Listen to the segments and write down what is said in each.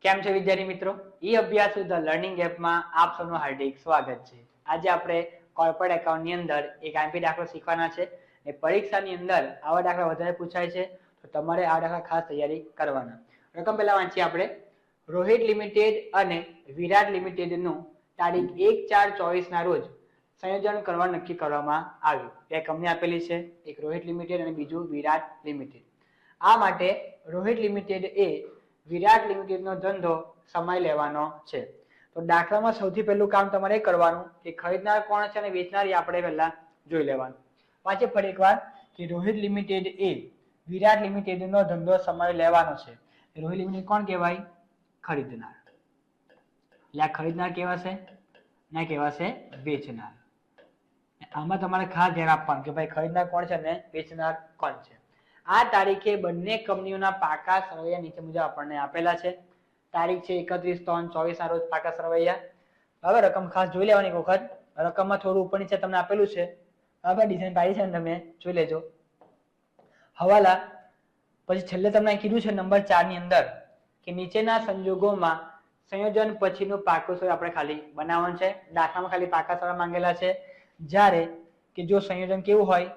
કેમ છે વિદ્યાર્થી મિત્રો? ઈ અભ્યાસ ધ લર્નિંગ એપમાં આપ સૌનું હાર્દિક સ્વાગત છે. આજે આપણે કોર્પોરેટ એકાઉન્ટની અંદર એક આઈપી દાખલો શીખવાના છે. એ પરીક્ષાની અંદર આવા દાખલા વધારે પૂછાય છે, તો તમારે આ દાખલા ખાસ તૈયારી કરવાના. રકમ પહેલા વાંચીએ આપણે. રોહિત લિમિટેડ અને વિરાટ લિમિટેડનું તારીખ 1/4/24 ના રોજ સંયોજન કરવા નક્કી કરવામાં આવ્યું. બે કંપની આપેલી છે, એક રોહિત લિમિટેડ અને બીજું વિરાટ લિમિટેડ. આ માટે રોહિત લિમિટેડ એ વિરાટ લિમિટેડનો ધંધો સમાઈ લેવાનો છે. તો દાખલામાં સૌથી પહેલું કામ તમારે કરવાનું કે ખરીદનાર કોણ છે અને વેચનાર આપણે પહેલા જોઈ લેવાનું. વાંચે ફરી એકવાર કે રોહિત લિમિટેડ એ વિરાટ લિમિટેડનો ધંધો સમાવી લેવાનો છે. રોહિત લિમિટેડ કોણ કહેવાય? ખરીદનાર. એટલે આ ખરીદનાર કહેવાશે, ના કહેવાશે વેચનાર. આમાં તમારે ખાસ ધ્યાન આપવાનું કે ભાઈ ખરીદનાર કોણ છે અને વેચનાર કોણ છે. આ તારીખે બંને કંપનીઓના પાકા સરવૈયા નીચે મુજબ આપણને આપેલા છે. તારીખ છે 31/3/24 ના રોજ પાકા સરવૈયા. હવે રકમ ખાસ જોઈ લેવાની એક વખત. રકમમાં થોડું ઉપર નીચે તમને આપેલું છે. હવે ડિઝાઇન પાડી છે ને તમે જોઈ લેજો. હવાલા પછી છેલ્લે તમને કીધું છે નંબર 4 ની અંદર કે નીચેના સંજોગોમાં સંયોજન પછીનું પાકું સરવૈયું આપણે ખાલી બનાવવાનું છે. દાખલામાં ખાલી પાકા સરવૈયા માંગેલા છે. જ્યારે કે જો સંયોજન કેવું હોય,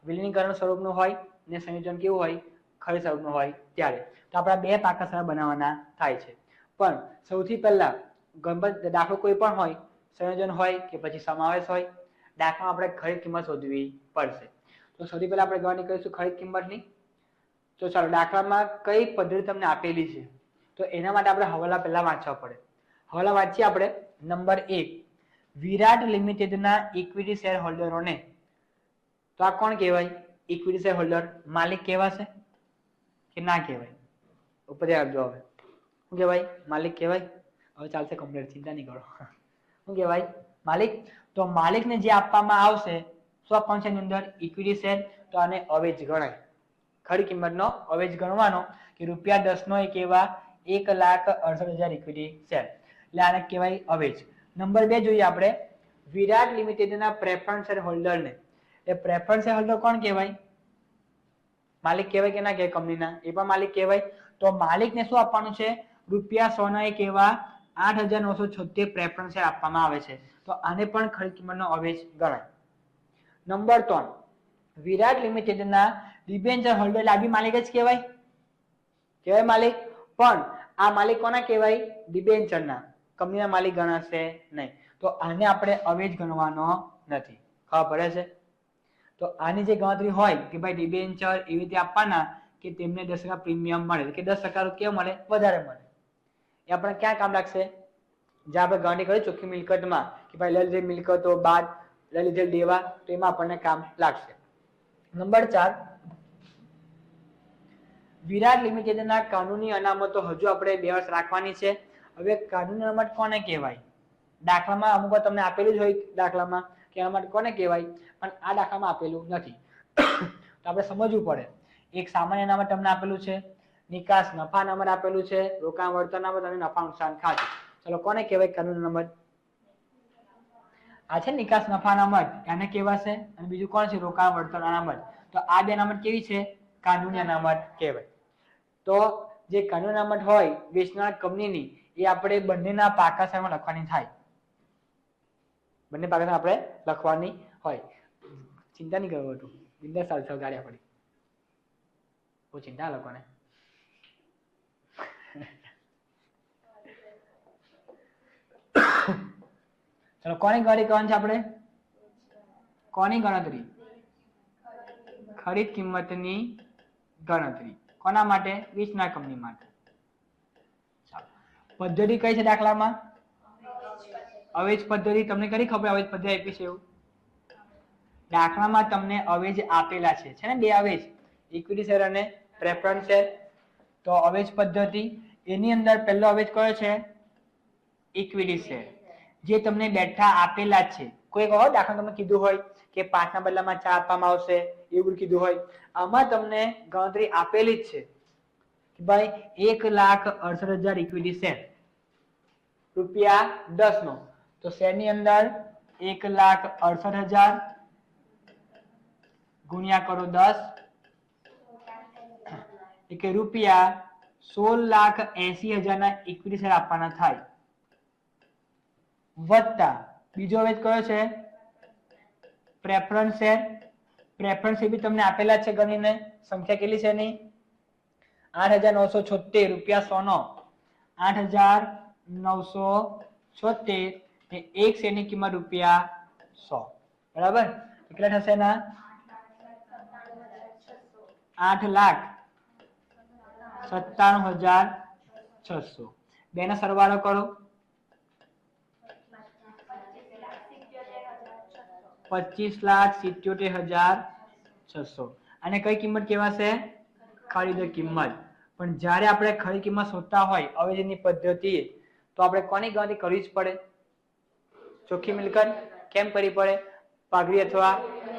વિલીનીકરણ સ્વરૂપનું હોય ને સંયોજન કેવું હોય, ખરી સ્વરૂપનું હોય ત્યારે તો આપણા બે પાકા સરવૈયા બનાવવાના થાય છે. પણ સૌથી પહેલા દાખલો કોઈ પણ હોય, સંયોજન હોય કે પછી સમાવેશ હોય, દાખલામાં આપણે ખરીદ કિંમત શોધવી પડશે. તો સૌથી પહેલા આપણે ગણતરી કરીશું ખરીદ કિંમતની. તો ચાલો દાખલામાં કઈ પદ્ધતિ તમને આપેલી છે, તો એના માટે આપણે હવાલા પહેલા વાંચવા પડે. હવાલા વાંચીએ આપણે. નંબર 1, વિરાટ લિમિટેડના ઇક્વિટી શેર હોલ્ડરોને, તો આ કોણ કહેવાય? ઇક્વિટી શેર હોલ્ડર માલિક કહેવાશે કે ના કહેવાય? ઉપર આપજો. હવે શું કહેવાય? માલિક કહેવાય. હવે ચાલશે કમ્પ્લીટ, ચિંતા નહીં કરો. શું કહેવાય? માલિક. તો માલિકને જે આપવામાં આવશે શું આપવાનું છે એની અંદર? Equity share. તો આને અવેજ ગણાય. ખરી કિંમતનો અવેજ ગણવાનો કે ₹10 નો એક એવા 1,68,000 ઇક્વિટી શેર, એટલે આને કહેવાય અવેજ. નંબર 2 જોઈએ આપણે. વિરાટ લિમિટેડના પ્રેફરન્સ શેર હોલ્ડરને, એ પ્રેફરન્સ શેર હોલ્ડર કોણ કહેવાય? માલિક કહેવાય કે ના કહેવાય? કંપનીના એ પણ માલિક કહેવાય. તો માલિકને શું આપવાનું છે? ₹100 ના એક એવા 8,976 પ્રેફરન્સ શેર આપવામાં આવે છે. તો આને પણ ખરી કિંમતનો અવેજ ગણાય. નંબર 3, વિરાટ લિમિટેડના ડિબેન્ચર હોલ્ડર, આ બી માલિક જ કહેવાય. કહેવાય માલિક. પણ આ માલિક કોના કહેવાય? ડિબેન્ચરના. કંપનીના માલિક ગણાશે નહીં. તો આને આપણે અવેજ ગણવાનો નથી. ખબર પડે છે? તો આની જે ગણતરી હોય કે ભાઈ ડિબેન્ચર એવી રીતે આપવાના કે તેમને 10% પ્રીમિયમ મળે, કે 10% કેવું મળે? વધારે મળે. એ આપણે ક્યાં કામ લાગશે? જ્યાં આપણે ગણતરી કરી ચોખ્ખી મિલકતમાં કે ભાઈ લઈ લીધેલી મિલકતો બાદ લઈ લીધેલ દેવા, તો એમાં આપણને કામ લાગશે. નંબર 4, વિરાટ લિમિટેડના કાનૂની અનામતો હજુ આપણે 2 વર્ષ રાખવાની છે. હવે કાનૂની અનામત કોને કહેવાય? દાખલામાં અમુક વાર તમને આપેલું જ હોય દાખલામાં કે અનામત કોને કહેવાય, પણ આ દાખલામાં આપેલું નથી. તો આપણે સમજવું પડે. એક સામાન્ય અનામત તમને આપેલું છે, નિકાસ નફા અનામત આપેલું છે, રોકાણ વળતર અનામત અને નફા નુકસાન ખાતું. ચલો કોને કહેવાય કાનૂની અનામત? આ છે નિકાસ નફા અનામત, એને કહેવાશે. અને બીજું કોણ છે? રોકાણ વળતર અનામત. તો આ બે અનામત કેવી છે? કાનૂની અનામત કહેવાય. તો જે કાનૂની અનામત હોય વેચનાર કંપનીની, એ આપણે બંનેના પાકા સરવૈયામાં લખવાની થાય. બંને પાકા આપણે લખવાની હોય. ચિંતા નહીં કરવું હતું, બિંદાસ ચાલશે ગાડી આપણી. બહુ ચિંતા લોકોને. ચલો કોની ગણતરી કરવાની છે આપણે? કોની ગણતરી? ખરીદ કિંમતની ગણતરી. કોના માટે? વેચનાર કંપની માટે. પદ્ધતિ કઈ છે દાખલામાં? અવેજ પદ્ધતિ. તમને કરી ખબર અવેજ પદ્ધતિ આપી છે એવું? દાખલામાં તમને અવેજ આપેલા છે ને? 2 અવેજ, ઇક્વિટી શેર અને પ્રેફરન્સ શેર. તો અવેજ પદ્ધતિ એની અંદર પહેલો અવેજ કયો છે? Equity share. જે તમને બેઠા આપેલા છે. કોઈ કહો દાખલા તમને કીધું હોય કે 5 ના બદલામાં 4 આપવામાં આવશે, એવું કીધું હોય. આમાં તમને ગણતરી આપેલી જ છે કે ભાઈ 1,68,000 ઇક્વિટી શેર, ₹10 નો. તો શેરની અંદર 1,68,000 ગુણ્યા કરો 10, એટલે ₹10,000 16,80,000 ના ઇક્વિટી શેર આપવાના થાય વત્તા બીજો હવે કયો છે પ્રેફરન્સ શેર. પ્રેફરન્સ શેર બી તમને આપેલા છે ગણીને સંખ્યા કેટલી છે એની 8,976 રૂપિયા 100 નો 8,976 ને એક શેરની કિંમત રૂપિયા 100 બરાબર. કેટલા થશે ના 8,97,600 બેનો સરવાળો કરો 25,77,600 અને કઈ કિંમત કહેવાશે ખરીદ કિંમત. પણ જ્યારે આપણે ખરીદ કિંમત શોધતા હોય અવેજીની પદ્ધતિ તો આપણે કોની ગણતરી કરવી જ પડે ચોખ્ખી મિલકત. કેમ કરવી પડે પાઘડી અથવા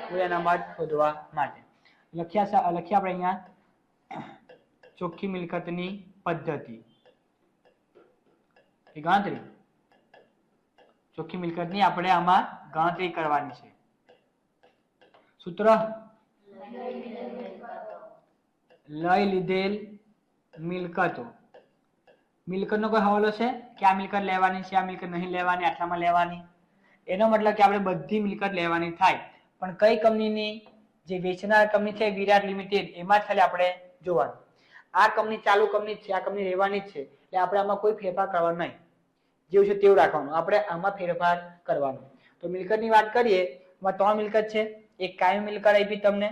મૂલ્ય અનામત શોધવા માટે. લખ્યા આપણે અહીંયા ચોખ્ખી મિલકતની પદ્ધતિ ગણતરી ચોખ્ખી મિલકતની આપણે આમાં ગણતરી કરવાની છે. સૂત્ર લઈ લીધેલ મિલકતો. મિલકતનો કોઈ હવાલો છે કે આ મિલકત લેવાની છે આ મિલકત નહીં લેવાની આટલામાં લેવાની એનો મતલબ કે આપણે બધી મિલકત લેવાની થાય. પણ કઈ કંપનીની જે વેચનાર કંપની છે વિરાટ લિમિટેડ એમાં જ ખાલી આપણે જોવાનું. આ કંપની ચાલુ કંપની છે આ કંપની રહેવાની જ છે એટલે આપણે આમાં કોઈ ફેરફાર કરવાનો નહીં. જેવું છે તેવું રાખવાનું. આપણે આમાં ફેરફાર કરવાનો. તો મિલકતની વાત કરીએ એમાં 3 મિલકત છે. એક કાયમી મિલકત આપી તમને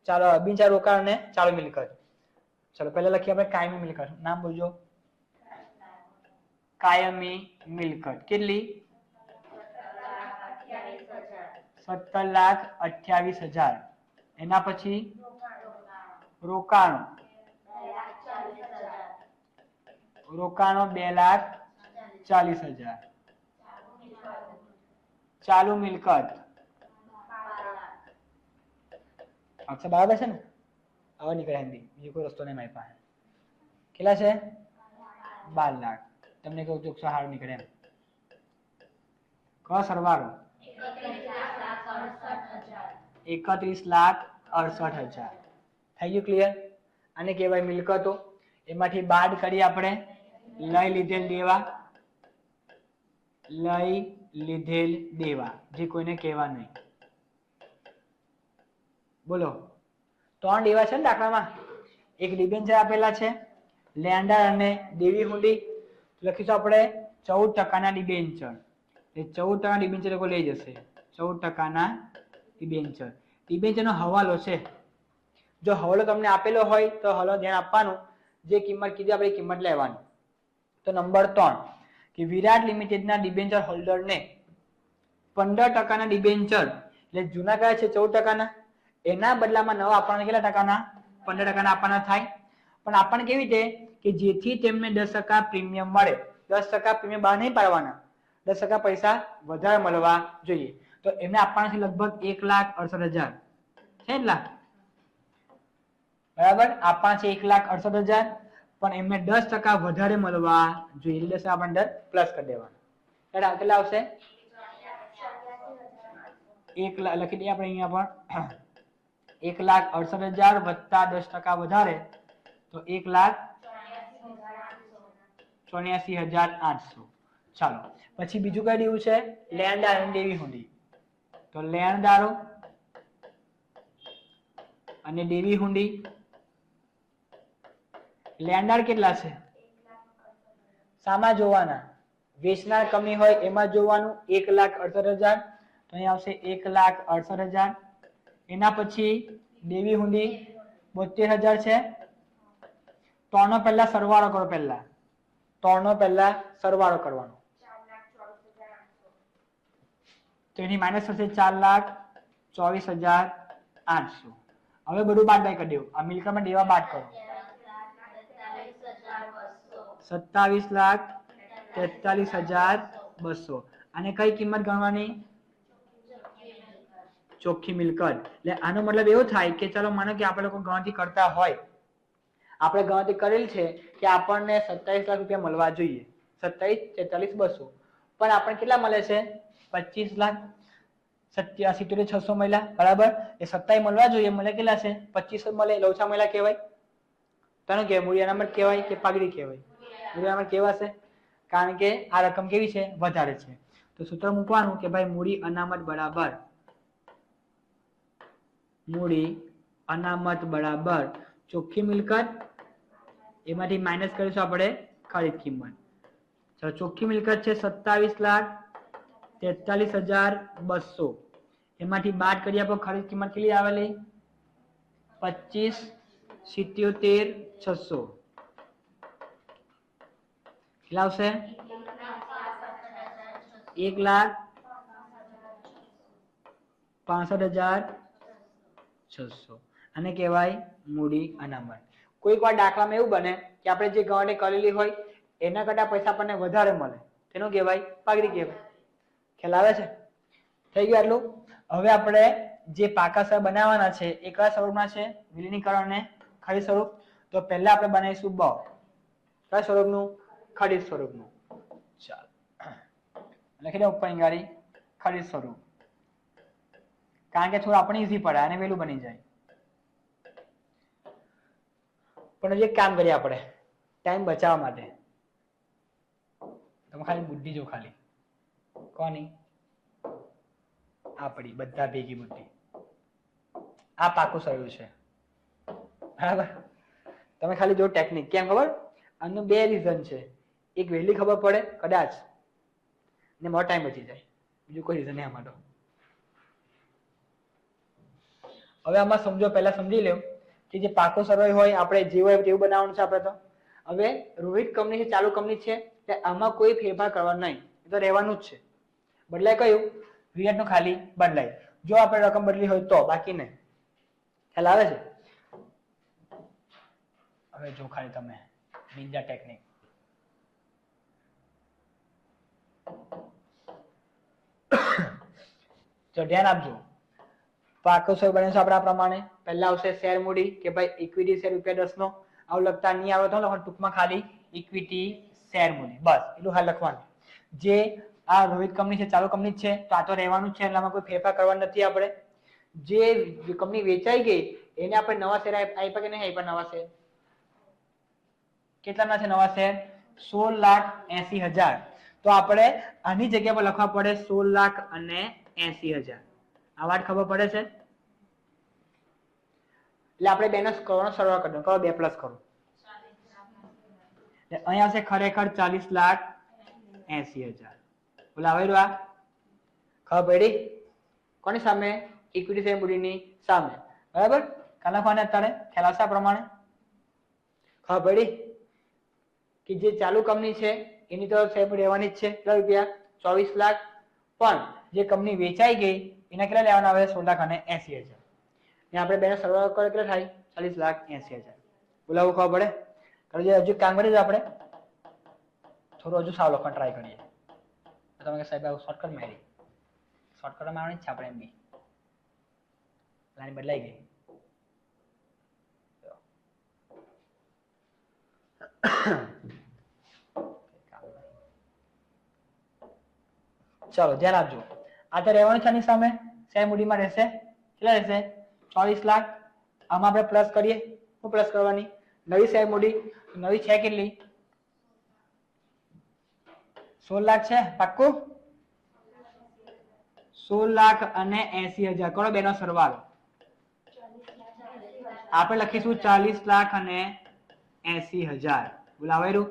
ચાલો બિનચાલુ રોકાણ અને ચાલુ મિલકત. ચલો પહેલા લખીએ આપણે કાયમી મિલકત. નામ બોલજો કાયમી મિલકત કેટલી 17,28,000. એના પછી રોકાણો 2,40,000. ચાલુ મિલકત અક્ષર બરાબર છે ને આવા નીકળે હિન્દી બીજો કોઈ રસ્તો નહીં મારી પાસે. કેટલા છે 12 લાખ. તમને કહું છું સારું નીકળે એમ. કયો સરવાળો 31,68,000 થઈ ગયું ક્લિયર. આને કહેવાય મિલકતો. એમાંથી બાદ કરી આપણે લઈ લીધેલ દેવા. લઈ લીધેલ દેવા જે કોઈને કહેવા નહીં. બોલો 3 દેવા છે ને દાખલામાં. એક ડિબેન્ચર આપેલા છે લેન્ડર અને દેવી હુંડી. લખીશું આપણે 14% ડિબેન્ચર. એ 14% ડિબેન્ચર લોકો લઈ જશે 14% ડિબેન્ચર. ડિબેન્ચરનો હવાલો છે. જો હવાલો તમને આપેલો હોય તો હવાલો ધ્યાન આપવાનું. જે કિંમત કીધી આપણે કિંમત લેવાની. તો નંબર 3 કે વિરાટ લિમિટેડના ડિબેન્ચર હોલ્ડરને 15% ડિબેન્ચર એટલે જૂના કયા છે 14%. એના બદલામાં નવા આપવાના કેટલા ટકાના 15% આપવાના થાય. પણ આપણને કેવી રીતે કે જેથી તેમને 10% પ્રીમિયમ મળે. 10% પ્રીમિયમ બહાર નહીં પાડવાના 10% પૈસા વધારે મળવા જોઈએ. તો એમને આપવાના છે લગભગ 1,68,000 છે ને બરાબર. આપવાના છે 1,68,000 પણ એમને 10% વધારે મળવા જોઈએ. એટલે આપણે અંદર પ્લસ કરી દેવાના. કેટલા આવશે 1 લાખ લખી દઈએ આપણે અહીંયા પણ 1,68,000 વત્તા 10% વધારે તો 1,84,800. ચાલો પછી બીજું કઈ દેવું છે લેણદાર અને દેવી હુંડી. તો લેણદારો અને દેવી હુંડી. લેણદાર કેટલા છે સામા જોવાના. વેચનાર કંપની હોય એમાં જોવાનું 1,68,000. તો અહીં આવશે 1,68,000. એના પછી દેવી હુંડી 72,000 છે. 3 નો પહેલા સરવાળો કરો. પહેલા 3 નો પહેલા સરવાળો કરવાનો તો એની માઇનસ થશે 4,24,800. હવે બધું બાદ બાદ કરી દેવું. આ મિલકતમાં દેવા બાદ કરો 27,43,200. અને કઈ કિંમત ગણવાની ચોખ્ખી મિલકત. એટલે આનો મતલબ એવો થાય કે ચલો માનો કે આપણે લોકો ગણતરી કરતા હોય આપણે ગણતરી કરેલ છે કે આપણને 27 લાખ રૂપિયા મળવા જોઈએ 27,43,200 પણ આપણને કેટલા મળે છે 25,77,600 મળ્યા બરાબર. એ 27 મળવા જોઈએ મળે કેટલા છે 25 મળે એટલે ઓછા મળ્યા કહેવાય. તો તને કે મૂડી અનામત કહેવાય કે પાઘડી કહેવાય? મૂડી અનામત કહેવાશે, કારણ કે આ રકમ કેવી છે? વધારે છે. તો સૂત્ર મૂકવાનું કે ભાઈ મૂડી અનામત બરાબર મૂડી અનામત બરાબર ચોખ્ખી મિલકત, એમાંથી માઇનસ કરીશું આપણે ખરીદ કિંમત. ચલો ચોખ્ખી મિલકત છે 27,43,200, એમાંથી બાદ કરી આપો ખરીદ કિંમત કેટલી આવેલી? 25,77,600. કેટલા આવશે? 1,65,600. આને કહેવાય મૂડી અનામત. કોઈક વાર દાખલામાં એવું બને કે આપણે જે ગણતરી કરેલી હોય એના કરતા પૈસા આપણને વધારે મળે, તેનો કહેવાય પાઘડી કહેવાય. ખ્યાલ આવે છે? થઈ ગયું આટલું? હવે આપણે જે પાકા સ્વરૂપ બનાવવાના છે એ કયા સ્વરૂપના છે? વિલીનીકરણ અને ખરીદ સ્વરૂપ. તો પહેલા આપણે બનાવીશું બ. કયા સ્વરૂપનું? ખરીદ સ્વરૂપનું. ચાલો લખી દો ઉપર ગાડી ખરીદ સ્વરૂપ, કારણ કે થોડું આપણે ઈઝી પડે અને વહેલું બની જાય. પણ હજી એક કામ કરીએ આપણે ટાઈમ બચાવવા માટે. તમે ખાલી બુદ્ધિ જો, ખાલી કોની? આપણી બધા ભેગી બુદ્ધિ. આ પાકું સ્વરૂપ છે, બરાબર? તમે ખાલી જો ટેકનિક. કેમ ખબર? આનું બે રીઝન છે. એક વહેલી ખબર પડે કદાચ, ને મારો ટાઈમ બચી જાય, બીજું કોઈ રીઝન નહીં આમાં તો. હવે આમાં સમજો, પહેલા સમજી લો કે જે પાકો સર્વે હોય આપણે જે હોય તેવું બનાવવાનું છે આપણે. તો હવે રોહિત કંપની છે, ચાલુ કંપની છે, એટલે આમાં કોઈ ફેરફાર કરવાનો નહીં, એ તો રહેવાનું જ છે. બદલાય કયું? વિરાટનું ખાલી બદલાય. જો આપણે રકમ બદલી હોય તો, બાકી નહીં. ખ્યાલ આવે છે? હવે જો ખાલી તમે નિંજા ટેકનિક. તો ધ્યાન આપજો. પાકો સ્વરૂપ બને છે આપણા પ્રમાણે. પહેલા આવશે શેર મૂડી કે ભાઈ ઇક્વિટી શેર ₹10 નો. આવું લખતા નહીં આવે તો ટૂંકમાં ખાલી ઇક્વિટી શેર મૂડી, બસ એટલું હાલ લખવાનું. જે આ રોહિત કંપની છે, ચાલુ કંપની છે, તો આ તો રહેવાનું છે, એટલામાં કોઈ ફેરફાર કરવાનો નથી આપણે. જે કંપની વેચાઈ ગઈ એને આપણે નવા શેર આપ્યા કે નહીં આપ્યા? નવા શેર કેટલાના છે? નવા શેર 16,80,000. તો આપણે આની જગ્યા પર લખવા પડે 16,80,000. આ વાત ખબર પડે છે? એટલે આપણે બેનો કરવાનો સરવાળો કરી દો. કરો 2 પ્લસ કરો. અહીંયા આવશે ખરેખર 40,80,000. બોલા હવે આ ખબર પડી? કોની સામે? ઇક્વિટી શેર મૂડીની સામે, બરાબર? કાલખવાને અત્યારે ખ્યાલ આવશે આ પ્રમાણે. ખબર પડી કે જે ચાલુ કંપની છે એની તો શેર મૂડી રહેવાની જ છે. કેટલા રૂપિયા? 24 લાખ. પણ જે કંપની વેચાઈ ગઈ એના કેટલા લેવાના આવે? 16,80,000. ને આપણે બેનો સરવાળો કરે કેટલા થાય? 40,80,000. બોલાવું ખબર પડે? કારણ હજુ કામ કરીએ આપણે થોડું હજુ સાવ લખવાનું ટ્રાય કરીએ. તમે કે સાહેબ આવું શોર્ટકટ મારી, શોર્ટકટ મારવાની જ છે આપણે. એમ બી લાઈન બદલાઈ ગઈ. ચલો ધ્યાન આપજો. આ તો રહેવાનું છે આની સામે શેર મૂડીમાં રહેશે. કેટલા રહેશે? 24 લાખ. આમાં આપણે પ્લસ કરીએ. શું પ્લસ કરવાની? નવી શેર મૂડી. નવી છે કેટલી? 16 લાખ છે. પાક્કું? 16,80,000. કરો બેનો સરવાળો. આપણે લખીશું 40,80,000. બોલાવેલું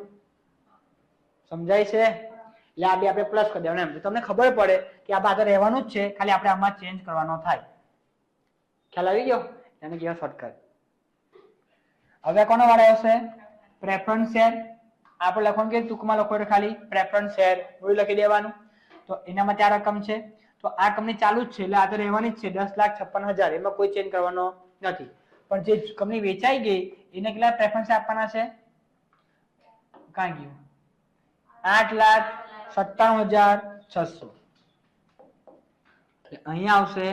સમજાય છે? એટલે આ બે આપણે પ્લસ કરી દેવાનું એમ. તમને ખબર પડે કે આ પાછળ રહેવાનું જ છે, ખાલી આપણે આમાં ચેન્જ કરવાનો થાય. ખ્યાલ આવી ગયો? એને કહેવાય શોર્ટકટ. હવે કોનો વારો આવશે? Preference share. આપણે લખવાનું કે ટૂંકમાં લખો એટલે ખાલી પ્રેફરન્સ શેર એવું લખી દેવાનું. તો એનામાં 4 રકમ છે. તો આ કંપની ચાલુ જ છે એટલે આ તો રહેવાની જ છે 10,56,000. એમાં કોઈ ચેન્જ કરવાનો નથી. પણ જે કંપની વેચાઈ ગઈ એને કેટલા પ્રેફરન્સ આપવાના છે? કાં ગયું? 8,97,600. અહીંયા આવશે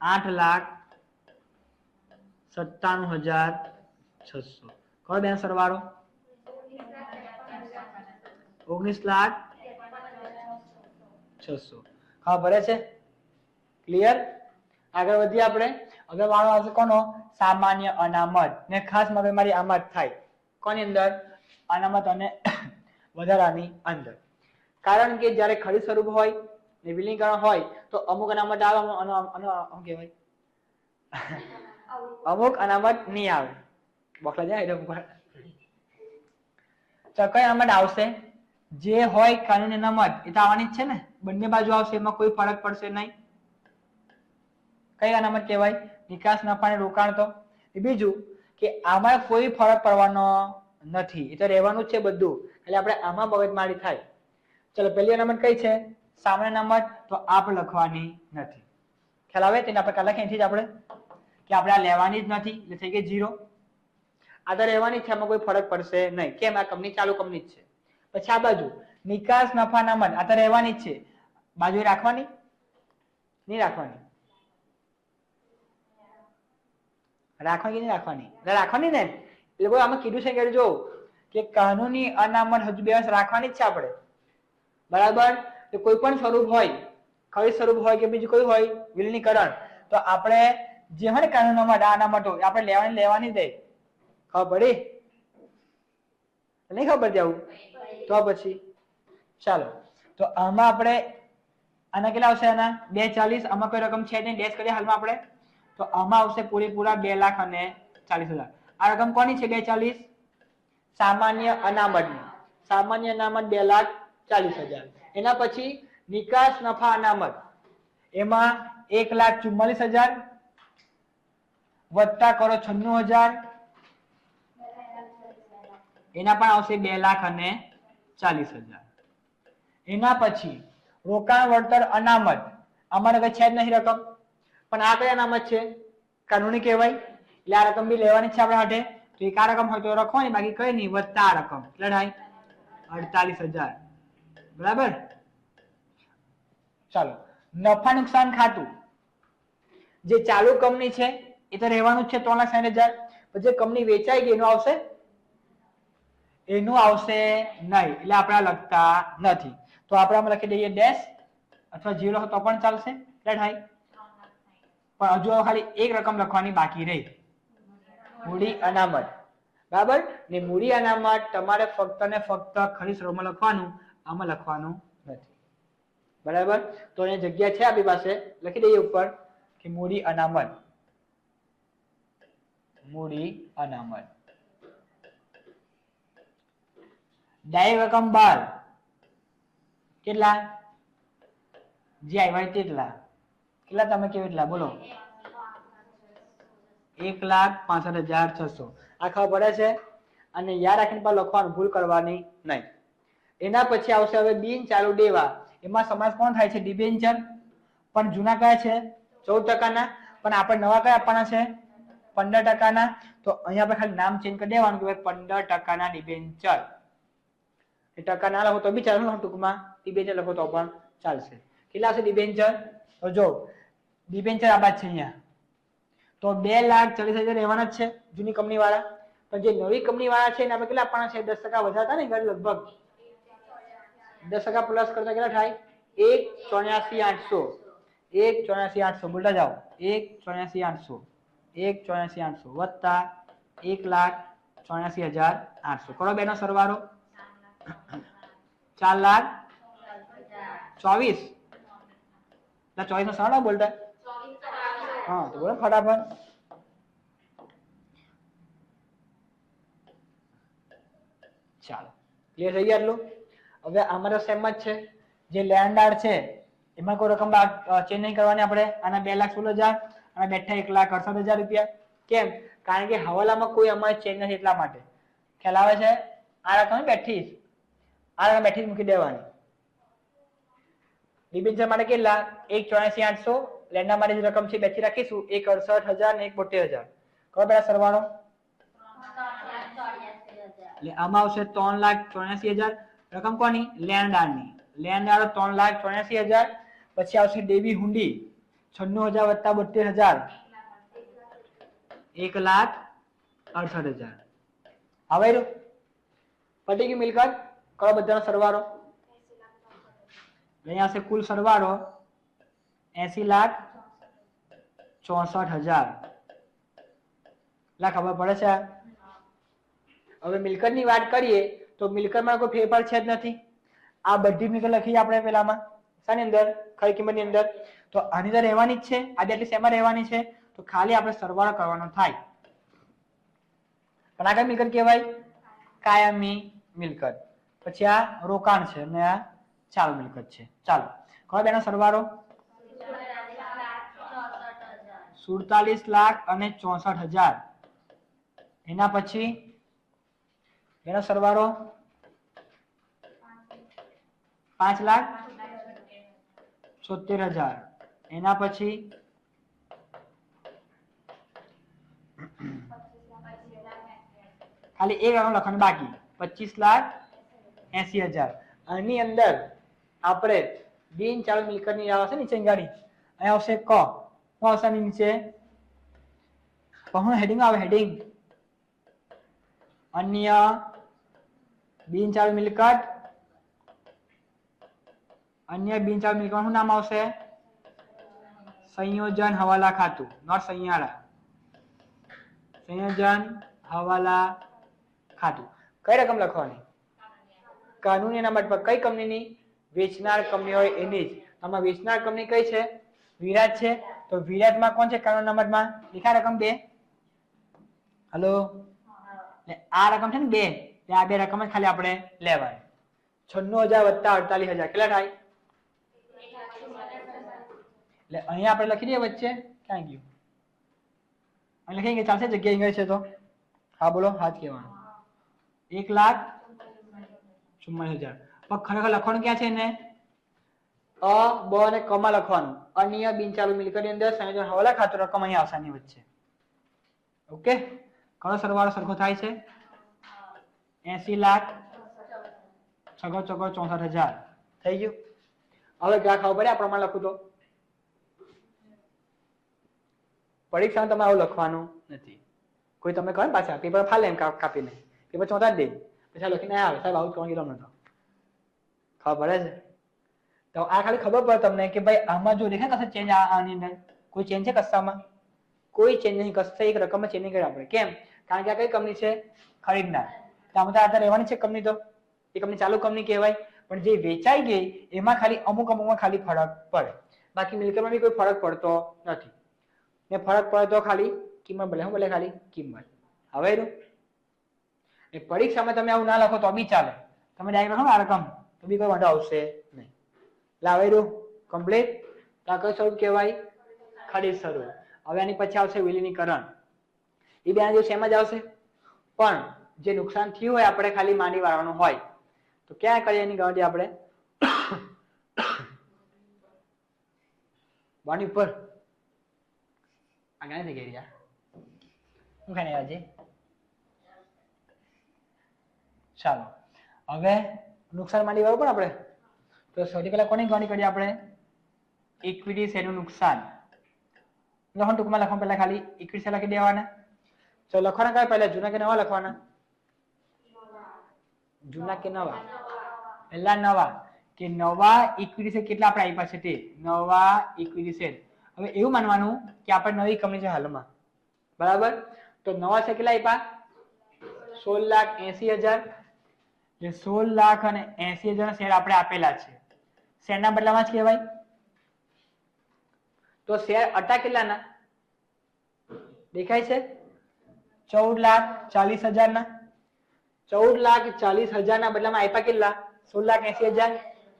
8,97,600. કરો બેન સરવાળો. 19,06,000. ખબર પડે છે? ક્લિયર? આગળ વધીએ આપણે. હવે વાળો આવશે કોનો? સામાન્ય અનામત ને ખાસ મગજમારી આમ જ થાય કોની અંદર અનામત અને વધારાની અંદર કારણ કે જ્યારે ખરીદ સ્વરૂપ હોય ને વિલીનીકરણ હોય તો અમુક અનામત આવે શું કહેવાય અમુક અનામત નહીં આવે બોકલા જાય તો કઈ અનામત આવશે જે હોય કાનૂની અનામત એ તો આવવાની જ છે ને બંને બાજુ આવશે એમાં કોઈ ફરક પડશે નહીં કઈ અનામત કહેવાય નિકાસ નફા અને રોકાણ તો બીજું કે આમાં કોઈ ફરક પડવાનો નથી એ તો રહેવાનું જ છે બધું એટલે આપણે આમાં મગજમારી થાય ચલો પહેલી અનામત કઈ છે સામાન્ય અનામત તો આપ લખવાની નથી ખ્યાલ આવે તેને આપણે કાલે ક્યાંથી જ આપણે કે આપણે આ લેવાની જ નથી એટલે થઈ ગઈ 0 આ તો રહેવાની છે આમાં કોઈ ફરક પડશે નહીં કેમ આ કંપની ચાલુ કંપની જ છે પછી આ બાજુ નિકાસ નફા અનામત આ તો રહેવાની જ છે બાજુ રાખવાની નહીં રાખવાની રાખવાની કે નહીં રાખવાની રાખવાની ને એટલે કોઈ આમાં કીધું છે કે જો કે કાનૂની અનામત હજુ બે વર્ષ રાખવાની જ છે આપણે બરાબર તો કોઈ પણ સ્વરૂપ હોય ખરીદ સ્વરૂપ હોય કે બીજું કોઈ હોય વિલીનીકરણ તો આપણે જે હોય ને કાનૂની અનામત આ અનામતો આપણે લેવાની દે ખબર પડી નહીં ખબર પડતી આવું તો પછી ચાલો તો આમાં આપણે આના કેટલા આવશે આના 240 આમાં કોઈ રકમ છે નહીં ડેશ કરીએ હાલમાં આપણે તો આમાં આવશે પૂરેપૂરા 2,40,000 આ રકમ કોની છે 240 સામાન્ય અનામતની સામાન્ય અનામત 2,40,000 એના પછી નિકાસ નફા અનામત એમાં 1,44,000 વત્તા કરો 96,000 એના પણ આવશે 2,40,000 એના પછી રોકાણ વળતર અનામત અમારે કઈ છે જ નહીં રકમ પણ આ કઈ અનામત છે કાનૂની કહેવાય એટલે આ રકમ બી લેવાની છે આપણે હાથે તો એક આ રકમ હોય તો રાખવાની બાકી કઈ નહીં વત્તા આ રકમ એટલે થાય 48,000 બરાબર ચાલો નફા નુકસાન ખાતું જે ચાલુ કંપની છે એ તો રહેવાનું જ છે 3,60,000 પછી જે કંપની વેચાઈ ગઈ એનું આવશે નહીં એટલે આપણે લખતા નથી તો આપણે આમાં લખી દઈએ ડેશ અથવા 0 તો પણ ચાલશે એટલે થાય પણ હજુ ખાલી એક રકમ લખવાની બાકી રહી મૂડી અનામત બરાબર ને મૂડી અનામત તમારે ફક્ત ને ફક્ત ખરીદ સ્વરૂપમાં લખવાનું આમાં લખવાનું નથી બરાબર તો અહીંયા જગ્યા છે આપણી પાસે લખી દઈએ ઉપર કે મૂડી અનામત ડાયરેક્ટ રકમ 12 કેટલા જે આવ્યા તેટલા કેટલા તમે કેવું એટલા બોલો 1,65,600 આ ખબર પડે છે અને યાદ રાખીને પણ લખવાનું ભૂલ કરવાની નહીં એના પછી આવશે હવે બિન ચાલુ દેવા એમાં સમાસ કોણ થાય છે ડિબેન્ચર પણ જૂના કયા છે 14% પણ આપણે નવા કયા આપવાના છે 15% તો અહીંયા આપણે ખાલી નામ ચેન્જ કરી દેવાનું કે 15% ડિબેન્ચર એ ટકા ના લખો તો બી ચાલે ટૂંકમાં ડિબેન્ચર લખો તો પણ ચાલશે કેટલા છે ડિબેન્ચર તો જો ડિબેન્ચર આ બાદ છે અહીંયા તો 2,40,000 રહેવાના જ છે જૂની કંપની વાળા પણ જે નવી કંપની વાળા છે એને આપણે કેટલા આપવાના છે 10% વધારતા ને ઘરે લગભગ 10% પ્લસ કરતા કેટલા થાય 1,84,800 1,84,800 બોલતા જાઓ 1,84,800 1,84,800 વત્તા 1,84,800 કરો બેનો સરવાળો 4,24,000 24 નો સરવાળો બોલતા हाँ तो बोलो फटाफट ચાલો ક્લિયર થઈ ગયા એટલું હવે અમારો સેમ જ છે જે લેન્ડર છે એમાં કોઈ રકમ ચેન્જ નહીં કરવાની આપણે આના 2,16,000 અને બેઠા 1,68,000 રૂપિયા કેમ કારણ કે હવાલામાં કોઈ અમારે ચેન્જ નથી એટલા માટે ખ્યાલ આવે છે આ રકમ બેઠી આ રકમ બેઠી મૂકી દેવાની ડિબેન્ચર માટે કેટલા 1,84,800 લેન્ડર માટે જે રકમ છે બેઠી રાખીશું 1,68,000 ને 1,72,000 કરો બેટા સરવાળો એટલે આમાં આવશે 3,84,000 રકમ કોની લેન્ડરની લેન્ડર 3,84,000 પછી આવશે દેવી હુંડી 96,000 વત્તા 72,000 1,68,000 હવે પટી ગઈ મિલકત કરો બધાનો સરવાળો અહીંયા છે કુલ સરવાળો 80,64,000 લા ખબર પડે છે? હવે મિલકતની વાત કરીએ તો મિલકતમાં કોઈ ફેરફાર છે જ નથી. આ બધી મિલકત લખી આપણે પેલામાં શાની અંદર? ખરી કિંમતની અંદર. તો આની અંદર રહેવાની જ છે. આ આટલી શેમાં રહેવાની છે? તો ખાલી આપણે સરવાળો કરવાનો થાય. પણ આ કઈ મિલકત કહેવાય? કાયમી મિલકત. પછી આ રોકાણ છે અને આ ચાલુ મિલકત છે. ચાલો કરો બેનો સરવાળો. 47,64,64,000 એના પછી એનો સરવાળો 5,70,000 એના પછી ખાલી એક આંકડો લખવાનો બાકી 25,80,000. આની અંદર આપણે બિન ચાલુ મિલકતની આવશે નીચે ગાડી અહીં આવશે ક શું આવશે નીચે? પણ હેડિંગ આવે હેડિંગ અન્ય બિન ચાલુ મિલકત. અન્ય બિન ચાલુ મિલકત શું નામ આવશે? સંયોજન હવાલા ખાતું. નોટ સૈયારા. સંયોજન હવાલા ખાતું. કઈ રકમ લખવાની? કાનૂની અનામત પર. કઈ કંપનીની? વેચનાર કંપની હોય એની જ. આમાં વેચનાર કંપની કઈ છે? વિરાટ છે. તો વિરાટમાં કોણ છે કાનૂની અનામતમાં? લીખા રકમ 2. હલો આ રકમ છે ને 2. આ 2 રકમ જ ખાલી આપણે લેવાની. 96,000 + 48,000 કેટલા થાય? એટલે અહીંયા આપણે લખી દઈએ વચ્ચે. ક્યાં ગયું? અહીં લખી ચાલશે? જગ્યા અહીં છે તો હા બોલો. હાથ કહેવાનો 1,44,000. પણ ખરેખર લખવાનું ક્યાં છે ને? અ બ અને ક માં લખવાનું. અન્ય બિનચાલુ મિલકતની અંદર સંયોજન હવાલા ખાતું રકમ અહીં આવશે આની વચ્ચે. ઓકે કયો સરવાળો સરખો થાય છે? 80,64,64,000 થઈ ગયું. હવે ક્યાં ખબર પડે આ પ્રમાણે લખું તો? પરીક્ષામાં તમારે આવું લખવાનું નથી. કોઈ તમે કહો ને પાછા પેપર ફાલે એમ કાપીને પેપર ચોંટા જ દે પછી લખીને આવે સાહેબ આવું કોણ ગયેલો નતો. ખબર પડે છે? તો આ ખાલી ખબર પડે તમને કે ભાઈ આમાં જો દેખાય કશે ચેન્જ આની અંદર કોઈ ચેન્જ છે કશામાં? કોઈ ચેન્જ નહીં. કશે એક રકમમાં ચેન્જ નહીં કરે આપણે. કેમ? કારણ કે આ કઈ કંપની છે? ખરીદનાર. આમાં તો આ રહેવાની છે કંપની. તો એ કંપની ચાલુ કંપની કહેવાય. પણ જે વેચાઈ ગઈ એમાં ખાલી અમુકમાં ખાલી ફરક પડે. બાકી મિલકતમાં બી કોઈ ફરક પડતો નથી. ને ફરક પડે તો ખાલી કિંમત બદલે. શું બદલે? ખાલી કિંમત. હવે એ પરીક્ષામાં તમે આવું ના લખો તો બી ચાલે. તમે ડાયરેક્ટ લખો આ રકમ તો બી કોઈ વાંધો આવશે નહીં. લાવેરું કમ્પ્લીટ. તો આ કયું સ્વરૂપ કહેવાય? ખરીદ સ્વરૂપ. હવે આની પછી આવશે વિલીનીકરણ. એ બે દિવસ એમ જ આવશે. પણ જે નુકસાન થયું હોય આપણે ખાલી માંડી વાળવાનું હોય તો ક્યાં કરીએ એની ગણતરી આપણે? વાની ઉપર આ ગાય થઈ ગઈ યાર. શું ખાને આજે? ચાલો હવે નુકસાન માંડી વાળું પણ આપણે તો સૌથી પહેલા કોની ગણતરી કરીએ આપણે? ઇક્વિટી શેરનું નુકસાન. લખો ટૂંકમાં લખો. પહેલા ખાલી ઇક્વિટી શેર લખી દેવાના. ચલો લખવાના કયા પહેલા? જૂના કે નવા લખવાના? જૂના કે નવા? પહેલા નવા. કે નવા ઇક્વિટી શેર કેટલા આપણે આપ્યા છે તે નવા ઇક્વિટી શેર. હવે એવું માનવાનું કે આપણે નવી કંપની છે હાલમાં. બરાબર? તો નવા શેર કેટલા આપ્યા? 16,80,000. જે 16,80,000 શેર આપણે આપેલા છે. શેરના બદલામાં જ કહેવાય. તો શેર અટા કેટલાના દેખાય છે? 14,40,000 ના. 14,40,000 ના બદલામાં આપ્યા કેટલા? 16,80,000.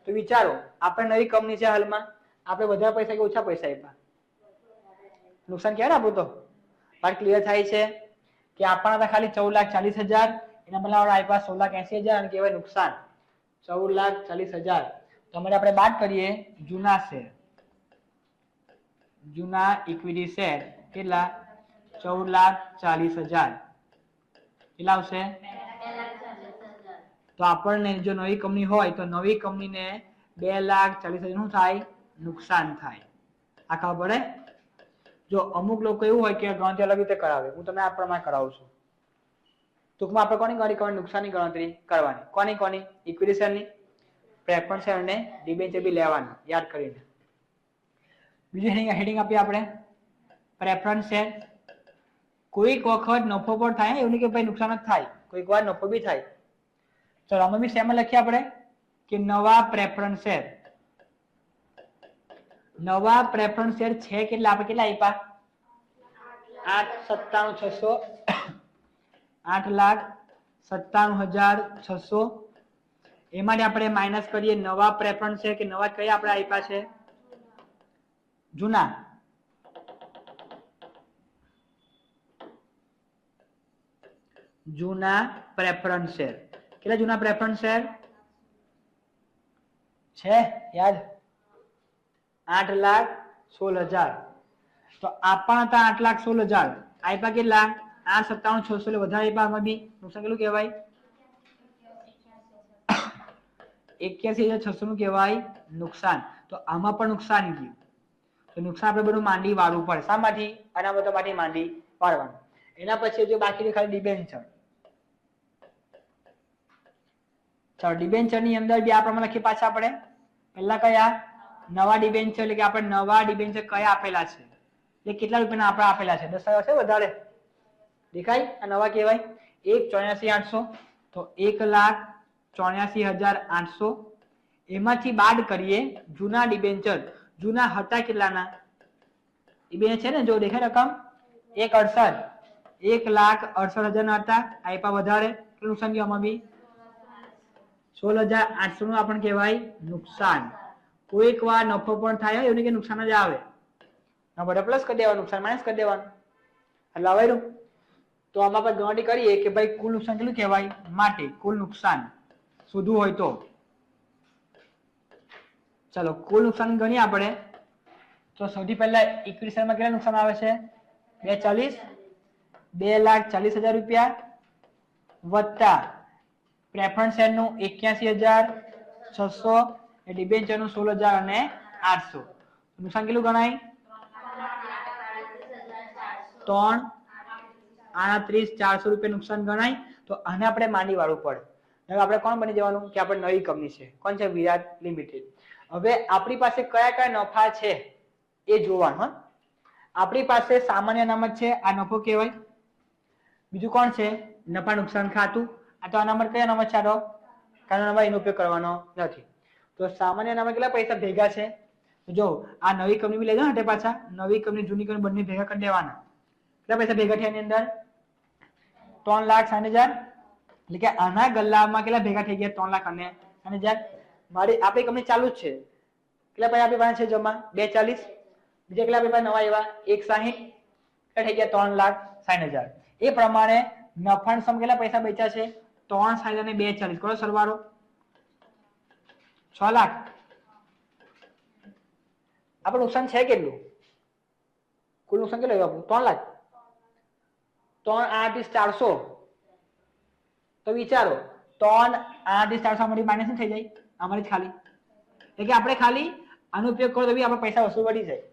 તો વિચારો આપણે નવી કંપની છે હાલમાં. આપણે વધારે પૈસા કે ઓછા પૈસા આપ્યા? નુકસાન ક્યારે આપણું? તો વાત ક્લિયર થાય છે કે આપણા ખાલી 14,40,000 એના બદલામાં આપ્યા 16,80,000 અને કહેવાય નુકસાન 14,40,000. તમારે આપણે બાદ કરીએ જૂના શેર. જૂના ઇક્વિટી શેર કેટલા? 14,40,000. કેટલા આવશે? તો આપણને જો નવી કંપની હોય તો નવી કંપનીને 2,40,000 શું થાય? નુકસાન થાય. આ ખબર પડે? જો અમુક લોકો એવું હોય કે ગણતરી અલગ રીતે કરાવે. હું તમને આ પ્રમાણે કરાવું છું. ટૂંકમાં આપણે કોની ગણતરી કરવાની? નુકસાનની ગણતરી કરવાની. કોની? ઇક્વિટી શેરની, પ્રેફરન્સ શેર અને ડિબેન્ચર બી લેવાની યાદ કરીને. બીજું હેડિંગ આપીએ આપણે પ્રેફરન્સ શેર. કોઈક વખત નફો પણ થાય, એવું નહીં કે ભાઈ નુકસાન જ થાય, કોઈક વાર નફો બી થાય. ચલો આમાં બી શેમાં લખીએ આપણે કે નવા પ્રેફરન્સ શેર. નવા પ્રેફરન્સ શેર છે કેટલા, આપણે કેટલા આપ્યા 8,97,600 8,97,600. એમાંથી આપણે માઇનસ કરીએ નવા પ્રેફરન્સ શેર કે નવા કયા આપણે આપ્યા છે જૂના. જૂના પ્રેફરન્સ શેર કેટલા જૂના પ્રેફરન્સ શેર છે યાદ 8,16,000. તો આપણા હતા 8,16,000, આપ્યા કેટલા 8,97,600 એટલે વધારે આપ્યા. આમાં બી નુકસાન કેટલું કહેવાય 81,600 નું કહેવાય નુકસાન. તો આમાં પણ નુકસાન ગયું. તો નુકસાન આપણે બધું માંડી વાળવું પડે. શામાંથી? અનામતોમાંથી માંડી વાળવાનું. એના પછી જો બાકી ખાલી ડિબેન્ચર. ચાલો ડિબેન્ચર ની અંદર બી આ પ્રમાણે લખી પાછા આપણે. પહેલા કયા નવા ડિબેન્ચર, એટલે કે આપણે નવા ડિબેન્ચર કયા આપેલા છે, એટલે કેટલા રૂપિયાના આપણે આપેલા છે 10,000 છે વધારે દેખાય. આ નવા કહેવાય 1,84,800. તો 1,84,800 એમાંથી બાદ કરીએ જૂના ડિબેન્ચર. જૂના હતા કેટલાના ડિબેન્ચર છે ને, જો દેખાય રકમ 1,68,000 ના હતા, આપ્યા વધારે. કેટલું નુકસાન ગયું આમાં બી 16,800 નું આપણને કહેવાય નુકસાન. કોઈક વાર નફો પણ થાય, એવું કે નુકસાન જ આવે. બધા પ્લસ કરી દેવાનું, નુકસાન માઇનસ કરી દેવાનું. એટલે હવે તો આમાં આપણે ગણતરી કરીએ કે ભાઈ કુલ નુકસાન કેટલું કહેવાય. માટે કુલ નુકસાન શોધવું હોય તો ચલો કુલ નુકસાન ગણીએ આપણે. તો સૌથી પહેલા ઇક્વિટી શેરમાં કેટલા નુકસાન આવે છે 2,40,000 રૂપિયા વત્તા પ્રેફરન્સ શેર નું 81,600, ડિબેન્ચર નું 16,800. નુકસાન કેટલું ગણાય 3,38,400 રૂપિયા નુકસાન ગણાય. તો આને આપણે માંડી વાળવું પડે. હવે આપણે કોણ બની જવાનું કે આપણે નવી કંપની છે, કોણ છે વિરાટ લિમિટેડ. હવે આપણી પાસે કયા કયા નફા છે એ જોવાનું. આપણી પાસે સામાન્ય અનામત છે, આ નફો કહેવાય. બીજું કોણ છે નફા નુકસાન ખાતું, આ તો અનામત કયા અનામત છે, કારણ એનો ઉપયોગ કરવાનો નથી. તો સામાન્ય અનામત કેટલા પૈસા ભેગા છે, જો આ નવી કંપની લઈ જાઓ ને પાછા, નવી કંપની જૂની કંપની બંને ભેગા કરી દેવાના. કેટલા પૈસા ભેગા થયા એની અંદર 3,60,000. એટલે કે આના ગલ્લામાં કેટલા ભેગા થઈ ગયા 3,60,000. મારી આપણી કંપની ચાલુ જ છે, કેટલા પૈસા આપણી પાસે છે જમા 2,40. બીજા કેટલા પૈસા નવા આવ્યા 1,60. કેટલા થઈ ગયા 3,60,000. એ પ્રમાણે નફાની સમ કેટલા પૈસા બચ્યા છે 3,60,000 ને 2,40 કરો સરવાળો 6 લાખ. આપણું નુકસાન છે કેટલું, કુલ નુકસાન કેટલું આવ્યું આપણું 3 લાખ. 3,38,400. તો વિચારો 3,38,400 અમારી માઇનસ થઈ જાય, અમારી ખાલી. એટલે કે આપણે ખાલી આનો ઉપયોગ કરો તો બી આપણે પૈસા વસૂલ વધી જાય.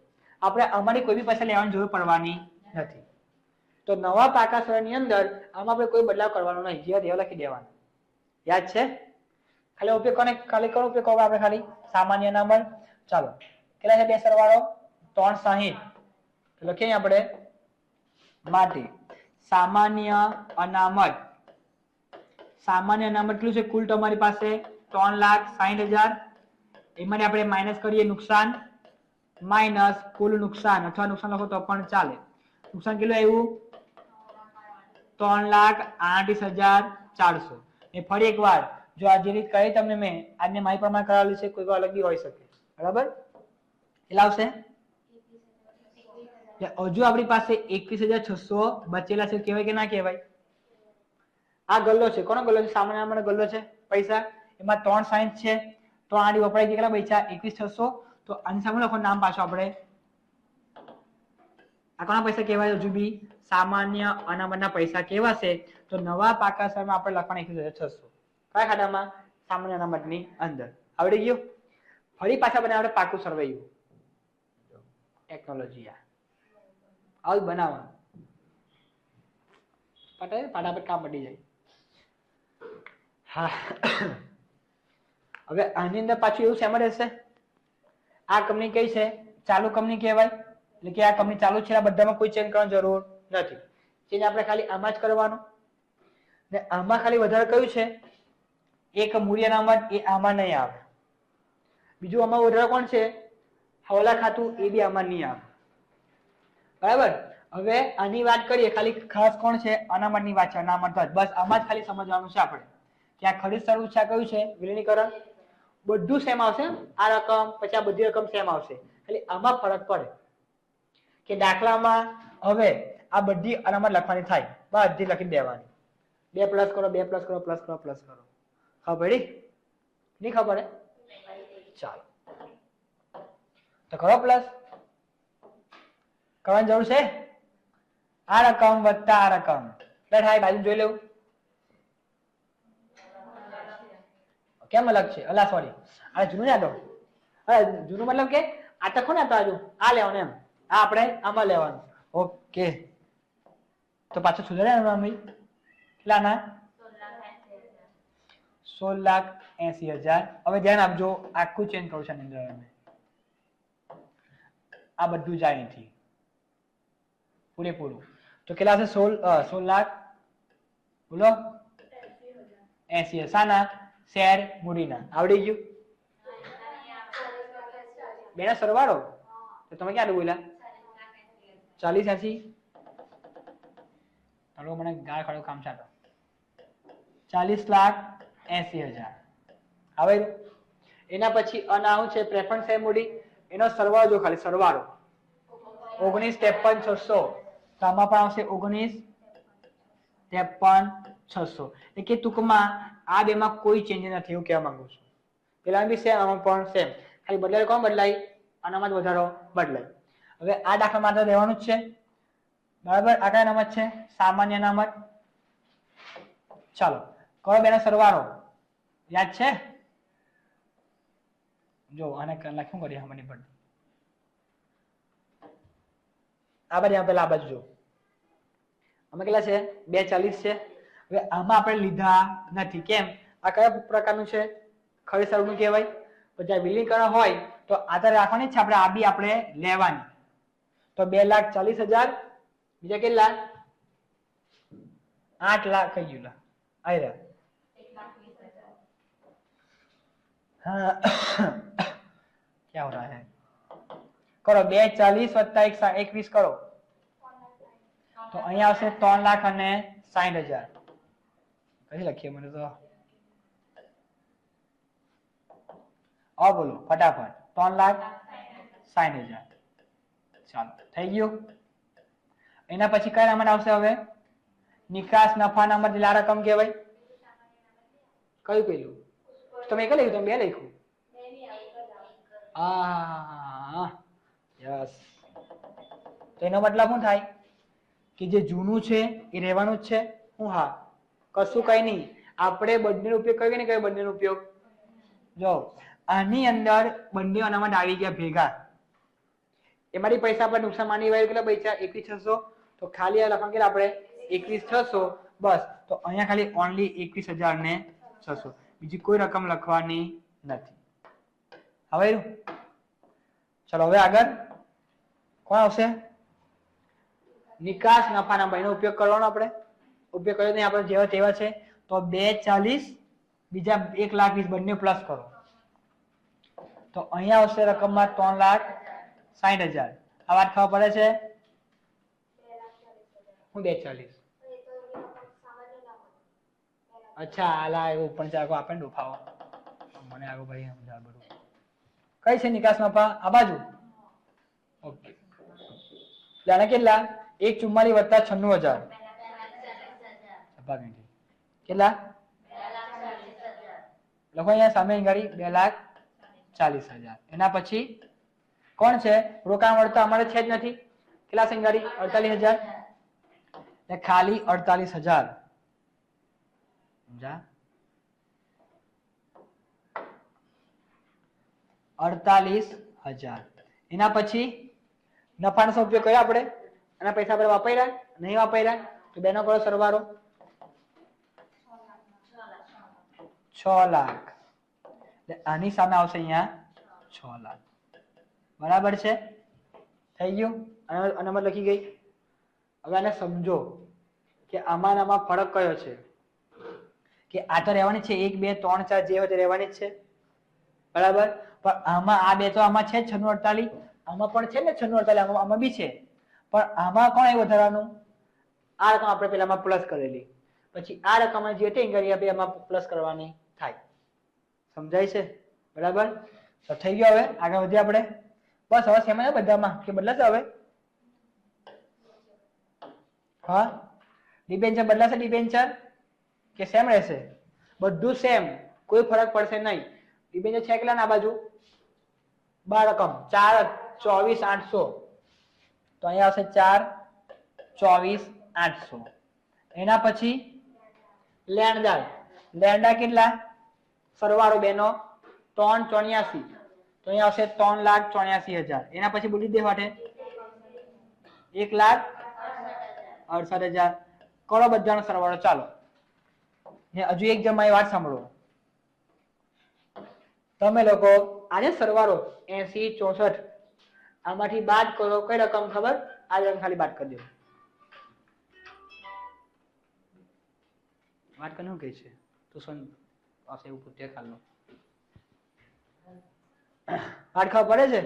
આપણે અમારી કોઈ બી પૈસા લેવાની જરૂર પડવાની નથી. તો નવા પાકા શેરની અંદર આમાં આપણે કોઈ બદલાવ કરવાનો નહીં, જે દેવા લખી દેવાનું. યાદ છે? ખાલી ઉપયોગ કોને ખાલી કોનો ઉપયોગ કરવો આપણે ખાલી સામાન્ય અનામત. ચાલો કેટલા છે બે સરવાળો 3,60. લખીએ આપણે માટે સામાન્ય અનામત. સામાન્ય અનામત કેટલું છે કુલ તમારી પાસે 3,60,000. એમાંથી આપણે માઇનસ કરીએ નુકસાન, માઇનસ કુલ નુકસાન, અથવા નુકસાન લખો તો પણ ચાલે. નુકસાન કેટલું આવ્યું 3,38,400. એ ફરી એક વાર જો આ જે રીત કહી તમને મેં આજને માહિતી પ્રમાણે કરાવેલી છે, કોઈ અલગ બી હોઈ શકે. બરાબર? કેટલા આવશે? હજુ આપણી પાસે 21,600 બચેલા છે, કહેવાય કે ના કહેવાય? આ ગલ્લો છે, કોનો ગલ્લો છે? સામાન્ય અનામતનો ગલ્લો છે. પૈસા એમાં 3,60 છે, તો આડી વપરાય કેટલા પૈસા 21,600. તો આની સામે લખો નામ પાછો આપણે. આ કોના પૈસા કહેવાય? હજુ બી સામાન્ય અનામતના પૈસા કહેવાશે. તો નવા પાકા શેરમાં આપણે લખવાના 21,600 કયા ખાતામાં? સામાન્ય અનામતની અંદર. આવડી ગયું? ફરી પાછા બનાવે આપણે પાકું સરવૈયું ટેકનોલોજી. આવું બનાવવાનું ફટાફટ કામ પડી જાય. હા, હવે આની અંદર પાછું એવું શેમાં રહેશે? આ કંપની કઈ છે? ચાલુ કંપની કહેવાય. એટલે કે આ કંપની ચાલુ છે, આ બધામાં કોઈ ચેન્જ કરવાની જરૂર નથી. ચેન્જ આપણે ખાલી આમાં જ કરવાનો ને આમાં ખાલી વધારે કયું છે એક મૂડી અનામત એ આમાં નહીં આવે બીજું આમાં વધારે કોણ છે હવાલા ખાતું એ બી આમાં નહીં આવે બરાબર હવે આની વાત કરીએ ખાલી ખાસ કોણ છે અનામતની વાત છે અનામત બસ આમાં જ ખાલી સમજવાનું છે આપણે કે આ ખરીદ સર્વોચ્ચા કયું છે વિલીનીકરણ બધું સેમ આવશે આ રકમ પછી આ બધી રકમ સેમ આવશે ખાલી આમાં ફરક પડે કે દાખલામાં હવે આ બધી અનામત લખવાની થાય બધી લખી દેવાની 2 પ્લસ કરો 2 પ્લસ કરો પ્લસ કરો પ્લસ કરો ખબર પડી નહીં ખબર ચાલો તો કરો પ્લસ કરવાની જરૂર છે આ રકમ વત્તા આ રકમ એટલે થાય બાજુ જોઈ લેવું કેમ અલગ છે અલા સોરી આ જૂનું યાદ હવે જૂનું મતલબ કે આ તો કોને હતો આજુ આ લેવાનું એમ આ આપણે આમાં લેવાનું ઓકે તો પાછું સુધાર્યા મમ્મી કેટલાના 16,80,000 હવે ધ્યાન આપજો આખું ચેન્જ કરું છું અંદર અમે આ બધું જાય નથી પૂરેપૂરું તો કેટલા છે 16 લાખ બોલો 80,000 સાના શેર મૂડીના આવડી ગયું બેના સરવાળો તો તમે ક્યાં બોલ્યા 40,80 હલો મને ગાળ ખાડો કામ ચાલો 40,80,000 હવે એના પછી અનાઉ છે પ્રેફરન્સ શેર મૂડી એનો સરવાળો જો ખાલી સરવાળો 19,53,600 તો આમાં પણ આવશે 19,53,600 એટલે કે ટૂંકમાં આ બેમાં કોઈ ચેન્જ નથી એવું કહેવા માંગુ છું પેલા બી સેમ આમાં પણ સેમ ખાલી બદલાય કોણ બદલાય આનામાં જ વધારો બદલાય હવે આ દાખલા માટે રહેવાનું જ છે બરાબર આ કયા અનામત છે સામાન્ય અનામત ચાલો કરો બેનો સરવાળો યાદ છે જો આને લખ્યું કરીએ હમણાં પણ આ બાજુ પેલા આ બાજુ જો અમે કેટલા છે 240 છે હવે આમાં આપણે લીધા નથી કેમ આ કયા પ્રકારનું છે ખરીદ સર્વનું કહેવાય પછી વિલીનીકરણ હોય તો આધાર રાખવાની છે આપણે આ બી આપણે લેવાની તો 2,40,000 બીજા કેટલા 8 લાખ થઈ ગયું આઈ રહ્યા हाँ क्या हो रहा है करो 240 वत्ता 21 करो तो અહીંયા આવશે 3,60,000 કઈ લખીએ મને તો આ બોલો ફટાફટ 3,60,000 ચાલો થઈ ગયું એના પછી કયા નામ આવશે હવે નિકાસ નફા નંબર દિલા રકમ કહેવાય કયું પેલું તમે એક લખ્યું તમે બે લખ્યું હા યસ તો એનો મતલબ શું થાય કે જે જૂનું છે એ રહેવાનું જ છે હું હા કશું કઈ નહીં આપણે બંનેનો ઉપયોગ કરીએ ને કયો બંનેનો ઉપયોગ જો આની અંદર બંને અનામત આવી ગયા ભેગા એમાંથી પૈસા આપણે નુકસાન માની વાળું કેટલા પૈસા 21,600 તો ખાલી આ લખવાનું કેટલા આપણે 21,600 બસ તો અહીંયા ખાલી ઓનલી 21,600 બીજી કોઈ રકમ લખવાની નથી હવે ચલો હવે આગળ કોણ આવશે નિકાસ નફા નંબર એનો ઉપયોગ કરવાનો આપણે ઉપયોગ કર્યો નહીં આપણે જેવા તેવા છે તો 240 બીજા 1,20,000 બંને પ્લસ કરો તો અહીંયા આવશે રકમમાં 3,60,000 આ વાત ખબર પડે છે હું 240 અચ્છા આલા એવું પણ ચાકો આપે ને ડોફાવો મને આગો ભાઈ સમજાવ બધું કઈ છે નિકાસ નફા આ બાજુ ઓકે જાણે કેટલા 144 વત્તા 96,000 કેટલા લખો અહીંયા સામે ગાડી 2,40,000 એના પછી કોણ છે રોકાણ વળતર અમારે છે જ નથી કેટલા છે ગાડી 48,000 ને ખાલી 48,000 સમજા 48,000 એના પછી નફાનો ઉપયોગ કર્યો આપણે એના પૈસા આપણે વાપર્યા નહીં વાપર્યા તો બેનો કરો સરવાળો 6 લાખ આની સામે આવશે અહીંયા 6 લાખ બરાબર છે થઈ ગયું અનામત લખી ગઈ હવે આને સમજો કે આમાં ફરક કયો છે કે આ તો રહેવાની છે 1 2 3 4 જે હોય તે રહેવાની જ છે બરાબર પણ આમાં આ બે તો આમાં છે 96 48 આમાં પણ છે ને 96 48 આમાં બી છે પણ આમાં કોણ આવ્યું વધારાનું આ રકમ આપણે પેલામાં પ્લસ કરેલી પછી આ રકમ જે તે કરી આપણે એમાં પ્લસ કરવાની થાય સમજાય છે બરાબર તો થઈ ગયો હવે આગળ વધીએ આપણે બસ હવે સેમ બધામાં કે બદલાશે હવે હા ડિબેન્ચર બદલાશે ડિબેન્ચર કે સેમ રહેશે બધું સેમ કોઈ ફરક પડશે નહીં ડિબેન્ચર છે કેટલા ના બાજુ 12 રકમ 4 24 800 તો અહીંયા આવશે 4 24 800 એના પછી લેણદાર કેટલા સરવાળો બેનો 384 તો અહીંયા આવશે 3,84,000 એના પછી બોલી દે માટે 1,68,000 કરો બધાનો સરવાળો ચાલો હજુ એક જમાઈ વાત સાંભળો તમે લોકો આજે સરવાળો 80 64 આમાંથી બાદ કરો કઈ રકમ ખબર આ રકમ ખાલી બાદ કરી દો વાત કરનું કે છે તો સન પાસે એવું પૂછે ખાલનો વાત ખબર પડે છે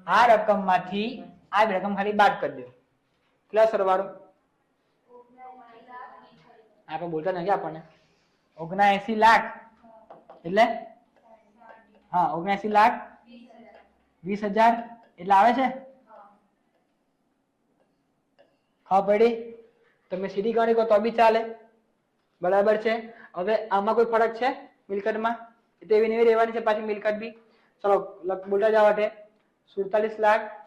આ રકમમાંથી આ રકમ ખાલી બાદ કરી દો કેટલા સરવાળો આપણે બોલતા નથી આપણને 79 લાખ એટલે હા 79 લાખ 20,000 એટલે આવે છે ખબર પડી તમે સીધી ગણી કહો તો બી ચાલે બરાબર છે હવે આમાં કોઈ ફરક છે મિલકતમાં તો એવી નહીં રહેવાની છે પાછી મિલકત બી ચલો બોલતા જાવ એટલે 47 લાખ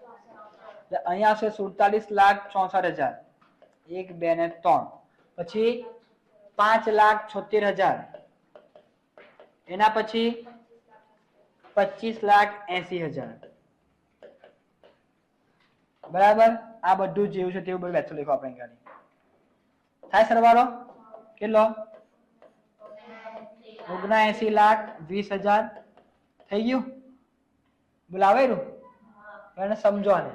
અહીંયા આવશે 47,64,000 1 2 ને 3 પછી 5,76,000 એના પછી 25,80,000 બરાબર આ બધું જેવું છે તેવું બધું બેઠું લખો આપણે ગાડી થાય સરવાળો કેટલો 79,20,000 થઈ ગયું બોલાવેલું એને સમજો આને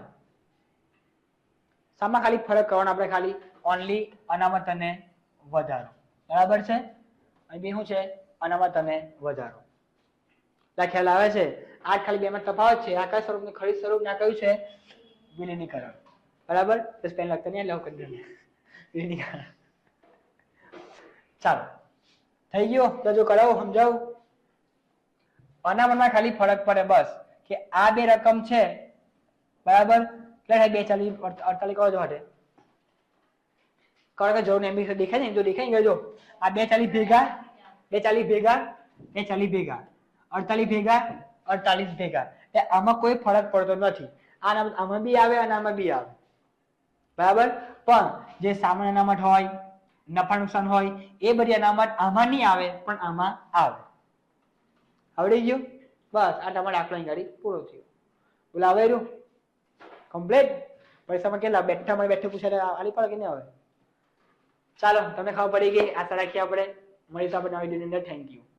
સામા ખાલી ફરક કરવાનો આપણે ખાલી ઓનલી અનામત અને વધારો બરાબર છે અહીં શું છે અનામત અને વધારો ખ્યાલ આવે છે આ ખાલી બે માં તફાવત છે આ કયા સ્વરૂપ ખરીદ સ્વરૂપ ના કયું છે વિલીનીકરણ બરાબર બસ પેન લખતા નહીં લવ કરી દો વિલીનીકરણ ચાલો થઈ ગયો તો જો કરાવો સમજાવું અનામતમાં ખાલી ફરક પડે બસ કે આ બે રકમ છે બરાબર કેટલા થાય 2 40 48 કરો છો માટે કારણ કે જો એમબી દેખાય ને જો દેખાય ગયો જો આ 2 40 ભેગા 2 40 ભેગા 2 40 ભેગા 48 ભેગા 48 ભેગા એટલે આમાં કોઈ ફરક પડતો નથી આમાં બી આવે અને આમાં બી આવે બરાબર પણ જે સામાન્ય અનામત હોય નફા નુકસાન હોય એ બધી અનામત આમાં નહીં આવે પણ આમાં આવે આવડી ગયું બસ આ તમારે આટલો ગાડી પૂરો થયો બોલા આવે રહ્યું કમ્પ્લીટ પૈસામાં કેટલા બેઠું પૂછે આલી પડે કે નહીં આવે ચાલો તમને ખબર પડી ગઈ આ રાખીએ આપણે મળી તો આપણે નવી દિન અંદર થેન્ક યુ